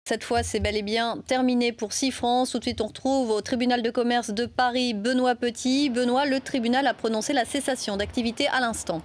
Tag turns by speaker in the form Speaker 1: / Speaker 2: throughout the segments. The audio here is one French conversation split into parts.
Speaker 1: Cette fois, c'est bel et bien terminé pour SeaFrance. Tout de suite, on retrouve au tribunal de commerce de Paris Benoît Petit. Benoît, le tribunal a prononcé la cessation d'activité à l'instant.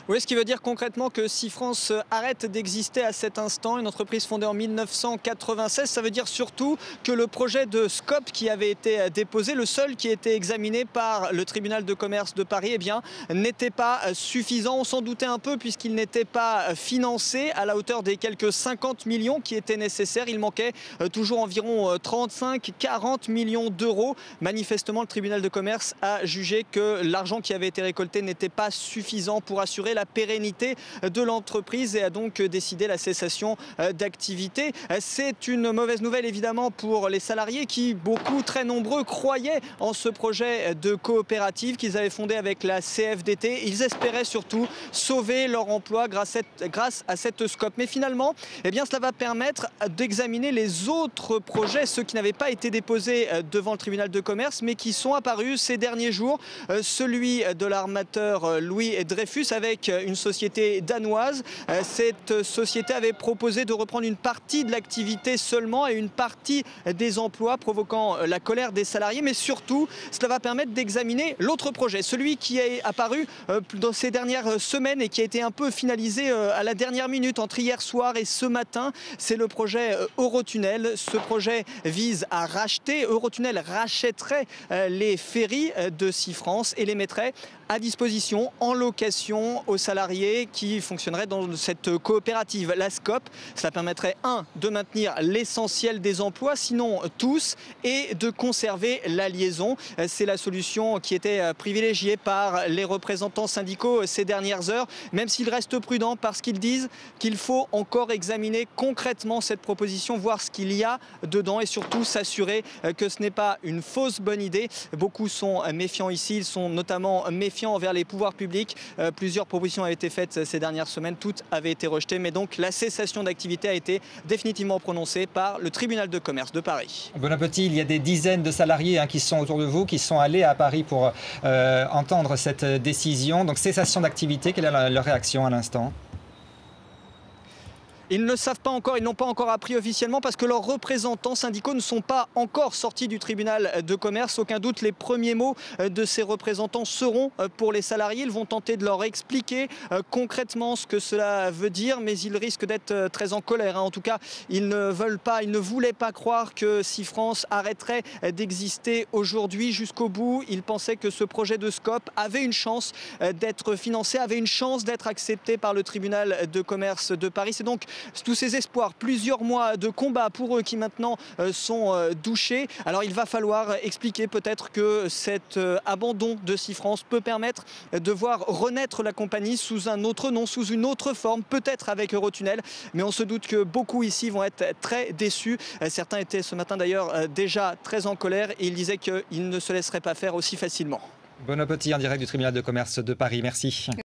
Speaker 2: Oui, ce qui veut dire concrètement que SeaFrance arrête d'exister à cet instant, une entreprise fondée en 1996. Ça veut dire surtout que le projet de Scope qui avait été déposé, le seul qui était examiné par le tribunal de commerce de Paris, eh bien, n'était pas suffisant. On s'en doutait un peu puisqu'il n'était pas financé à la hauteur des quelques 50 millions qui étaient nécessaires. Il manquait toujours environ 35-40 millions d'euros. Manifestement, le tribunal de commerce a jugé que l'argent qui avait été récolté n'était pas suffisant pour assurer la pérennité de l'entreprise et a donc décidé la cessation d'activité. C'est une mauvaise nouvelle évidemment pour les salariés qui, beaucoup, très nombreux, croyaient en ce projet de coopérative qu'ils avaient fondé avec la CFDT. Ils espéraient surtout sauver leur emploi grâce à cette Scope. Mais finalement, eh bien, cela va permettre d'examiner les autres projets, ceux qui n'avaient pas été déposés devant le tribunal de commerce, mais qui sont apparus ces derniers jours. Celui de l'armateur Louis Dreyfus avec une société danoise. Cette société avait proposé de reprendre une partie de l'activité seulement et une partie des emplois, provoquant la colère des salariés. Mais surtout, cela va permettre d'examiner l'autre projet, celui qui est apparu dans ces dernières semaines et qui a été un peu finalisé à la dernière minute entre hier soir et ce matin. C'est le projet Eurotunnel. Ce projet vise à racheter. Eurotunnel rachèterait les ferries de SeaFrance et les mettrait à disposition en location aux salariés qui fonctionneraient dans cette coopérative. La Scope, cela permettrait de maintenir l'essentiel des emplois, sinon tous, et de conserver la liaison. C'est la solution qui était privilégiée par les représentants syndicaux ces dernières heures, même s'ils restent prudents parce qu'ils disent qu'il faut encore examiner concrètement cette proposition, voir ce qu'il y a dedans et surtout s'assurer que ce n'est pas une fausse bonne idée. Beaucoup sont méfiants ici, ils sont notamment méfiants envers les pouvoirs publics. Plusieurs propositions avaient été faites ces dernières semaines, toutes avaient été rejetées, mais donc la cessation d'activité a été définitivement prononcée par le tribunal de commerce de Paris.
Speaker 3: Bon appétit, il y a des dizaines de salariés qui sont autour de vous, qui sont allés à Paris pour entendre cette décision. Donc cessation d'activité, quelle est leur réaction à l'instant ?
Speaker 2: Ils ne le savent pas encore, ils n'ont pas encore appris officiellement parce que leurs représentants syndicaux ne sont pas encore sortis du tribunal de commerce. Aucun doute, les premiers mots de ces représentants seront pour les salariés. Ils vont tenter de leur expliquer concrètement ce que cela veut dire, mais ils risquent d'être très en colère. En tout cas, ils ne voulaient pas croire que SeaFrance arrêterait d'exister aujourd'hui jusqu'au bout. Ils pensaient que ce projet de Scope avait une chance d'être financé, avait une chance d'être accepté par le tribunal de commerce de Paris. C'est donc tous ces espoirs, plusieurs mois de combat pour eux qui maintenant sont douchés. Alors il va falloir expliquer peut-être que cet abandon de SeaFrance peut permettre de voir renaître la compagnie sous un autre nom, sous une autre forme, peut-être avec Eurotunnel. Mais on se doute que beaucoup ici vont être très déçus. Certains étaient ce matin d'ailleurs déjà très en colère et ils disaient qu'ils ne se laisseraient pas faire aussi facilement.
Speaker 3: Bon appétit en direct du tribunal de commerce de Paris. Merci.